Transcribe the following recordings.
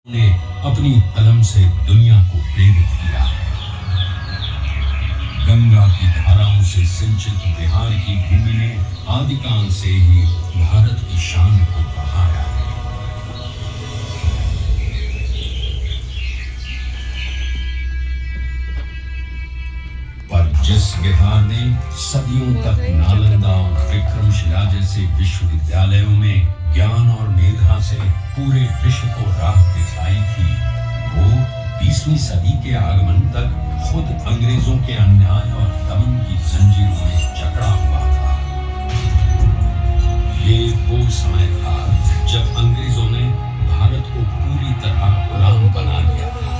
ने अपनी कलम से दुनिया को प्रेरित किया। गंगा की धाराओं से सिंचित बिहार की भूमि ने आदिकाल से ही भारत की शान को बढ़ाया है। पर जिस बिहार ने सदियों तक नालंदा और विक्रमशिला जैसे विश्वविद्यालयों में ज्ञान और मेधा से पूरे विश्व को राह दिखाई थी, वो 20वीं सदी के आगमन तक खुद अंग्रेजों के अन्याय और दमन की जंजीरों में जकड़ा हुआ था। ये वो समय था जब अंग्रेजों ने भारत को पूरी तरह गुलाम बना लिया था।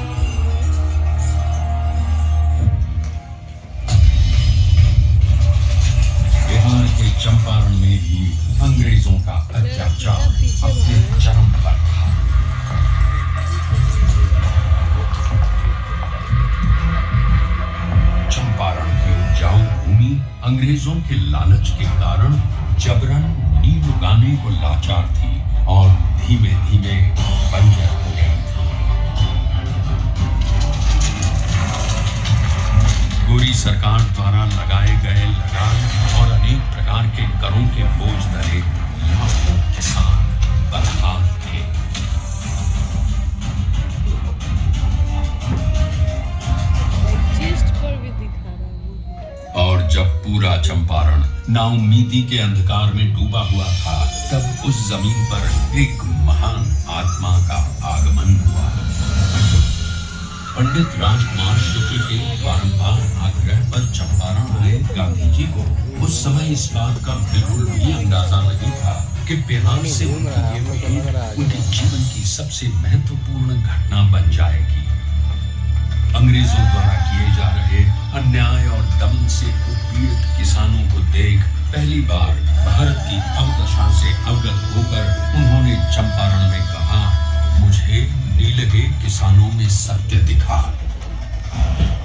बिहार के चंपारण में भी अंग्रेजों का अत्याचार अपने चरम पर था। चंपारण की उपजाऊ भूमि अंग्रेजों के लालच के कारण जबरन नील उगाने को लाचार थी और धीमे धीमे बंजर हो गई थी। गोरी सरकार द्वारा लगाए गए लगान और अनेक प्रकार के करों के बोझ तले लाखों किसान बदहाल थे। और जब पूरा चंपारण नाउम्मीदी के अंधकार में डूबा हुआ था, तब उस जमीन पर एक महान आत्मा का आगमन हुआ। पंडित राजकुमार शुक्ल के बारंबार आग्रह पर चंपारण आए गांधी जी को उस समय इस बात का बिल्कुल भी अंदाजा नहीं था कि बिहार से उनके जीवन की सबसे महत्वपूर्ण घटना बन जाएगी। अंग्रेजों द्वारा किए जा रहे अन्याय और दमन से उत्पीड़ित किसानों को देख पहली बार भारत की अवदशा से अवगत होकर उन्होंने चंपारण में कहा, मुझे नीलगे किसानों में सत्य दिखा।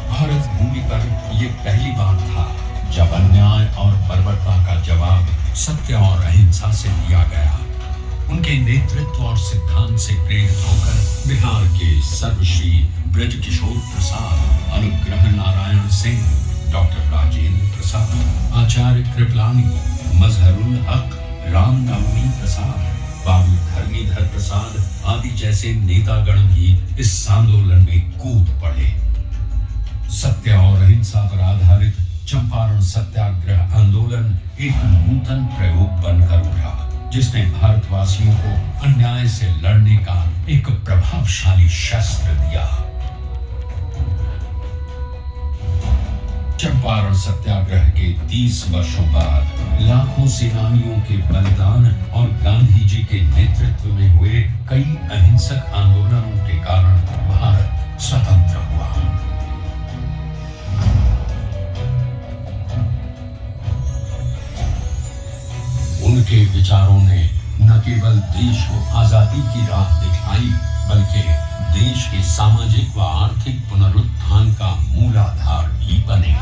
भारत भूमि पर यह पहली बार था जब अन्याय और बर्बरता का जवाब सत्य और अहिंसा से दिया गया। उनके नेतृत्व और सिद्धांत से प्रेरित होकर बिहार के सर्वश्री ब्रजकिशोर प्रसाद, अनुग्रह नारायण सिंह, डॉक्टर राजेंद्र प्रसाद, आचार्य कृपलानी, मजहरुल हक, रामनवमी प्रसाद, बाबू धर्मीधर प्रसाद आदि जैसे नेतागण भी इस आंदोलन में कूद पड़े। सत्य और अहिंसा पर आधारित चंपारण सत्याग्रह आंदोलन एक नूतन प्रयोग बनकर उभरा, जिसने भारतवासियों को अन्याय से लड़ने का एक प्रभावशाली शस्त्र दिया। चंपारण सत्याग्रह के 30 वर्षों बाद लाखों सेनानियों के बलिदान और गांधी जी के नेतृत्व में हुए कई अहिंसक आंदोलनों के कारण भारत स्वतंत्र हुआ। उनके विचारों ने न केवल देश को आजादी की राह दिखाई, बल्कि देश के सामाजिक व आर्थिक पुनरुत्थान का मूलाधार भी बने।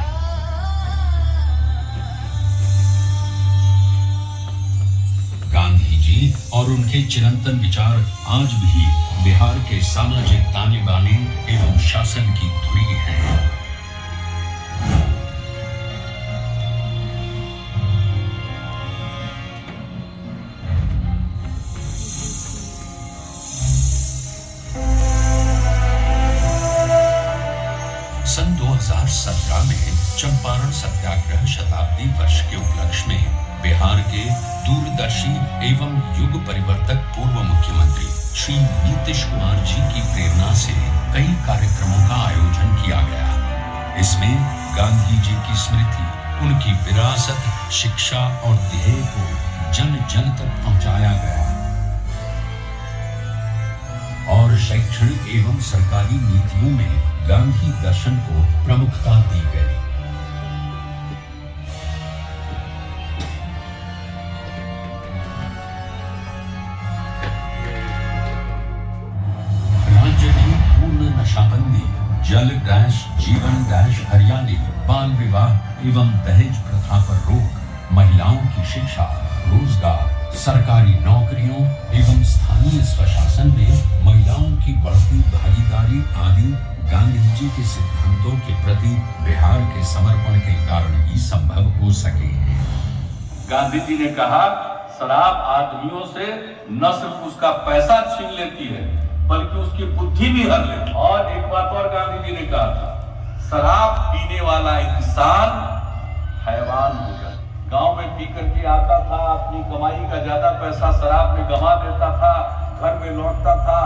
गांधी जी और उनके चिरंतन विचार आज भी बिहार के सामाजिक ताने बाने एवं शासन की धुरी हैं। सन 2017 में चंपारण सत्याग्रह शताब्दी वर्ष के उपलक्ष्य में बिहार के दूरदर्शी एवं युग परिवर्तक पूर्व मुख्यमंत्री श्री नीतीश कुमार जी की प्रेरणा से कई कार्यक्रमों का आयोजन किया गया। इसमें गांधी जी की स्मृति, उनकी विरासत, शिक्षा और ध्येय को जन जन तक पहुंचाया गया और शैक्षणिक एवं सरकारी नीतियों में गांधी दर्शन को प्रमुखता दी गई। राज्य में पूर्ण नशाबंदी, जल डैश जीवन डैश हरियाली, बाल विवाह एवं दहेज प्रथा पर रोक, महिलाओं की शिक्षा, रोजगार, सरकारी नौकरियों एवं स्थानीय स्थानीय स्वशासन में महिलाओं की बढ़ती भागीदारी आदि गांधी जी के सिद्धांतों के प्रति बिहार के समर्पण के कारण ही संभव हो सके। गांधी जी ने कहा, शराब आदमियों से न सिर्फ उसका पैसा छीन लेती है बल्कि उसकी बुद्धि भी हर लेती है। और एक बात और गांधी जी ने कहा था, शराब पीने वाला इंसान हैवान हो जाए। गांव में पी करके आता था, अपनी कमाई का ज्यादा पैसा शराब में गंवा देता था, घर में लौटता था,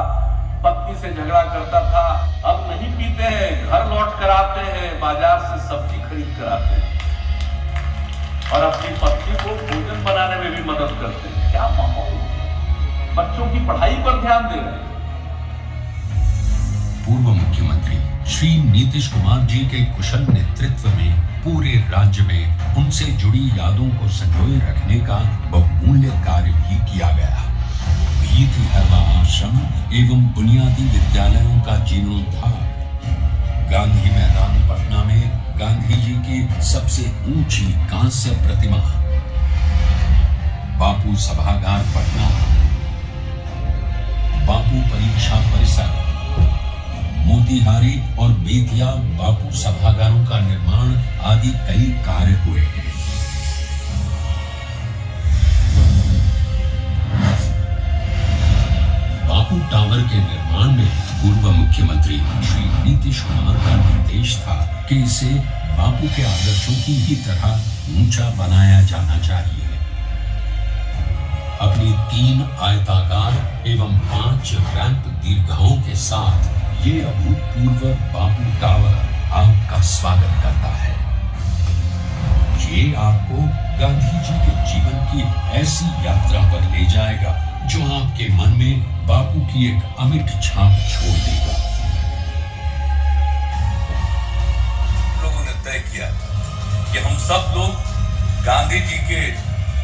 पत्नी से झगड़ा करता था। अब नहीं पीते हैं, घर लौट कर आते हैं, बाजार से सब्जी खरीद कर आते हैं और अपनी पत्नी को भोजन बनाने में भी मदद करते हैं। क्या माहौल, बच्चों की पढ़ाई पर ध्यान दे रहे हैं। पूर्व मुख्यमंत्री श्री नीतीश कुमार जी के कुशल नेतृत्व में पूरे राज्य में उनसे जुड़ी यादों को संजोए रखने का बहुमूल्य कार्य भी किया गया। भीति हरवा आश्रम एवं बुनियादी विद्यालयों का जीर्णोद्धार, गांधी मैदान पटना में गांधी जी की सबसे ऊंची कांस्य प्रतिमा, बापू सभागार पटना, बापू परीक्षा परिसर, मोतिहारी और बेतिया बापू सभागारों का निर्माण आदि कई कार्य हुए हैं। बापू टावर के निर्माण में पूर्व मुख्यमंत्री श्री नीतीश कुमार का निर्देश था कि इसे बापू के आदर्शों की ही तरह ऊंचा बनाया जाना चाहिए। अपनी 3 आयताकार एवं 5 रैंप दीर्घाओं के साथ ये अभूतपूर्व बापू टावर आपका स्वागत करता है। ये आपको गांधी जी के जीवन की ऐसी यात्रा पर ले जाएगा जो आपके मन में बापू की एक अमिट छाप छोड़ देगा। लोगों ने तय किया कि हम सब लोग गांधी जी के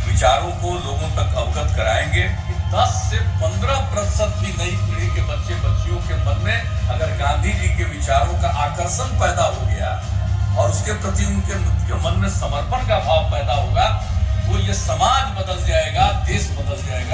विचारों को लोगों तक अवगत कराएंगे। 10 से 15% भी नई पीढ़ी के बच्चे बच्चियों के मन में अगर गांधी जी के विचारों का आकर्षण पैदा हो गया और उसके प्रति उनके मन में समर्पण का भाव पैदा होगा तो ये समाज बदल जाएगा, देश बदल जाएगा।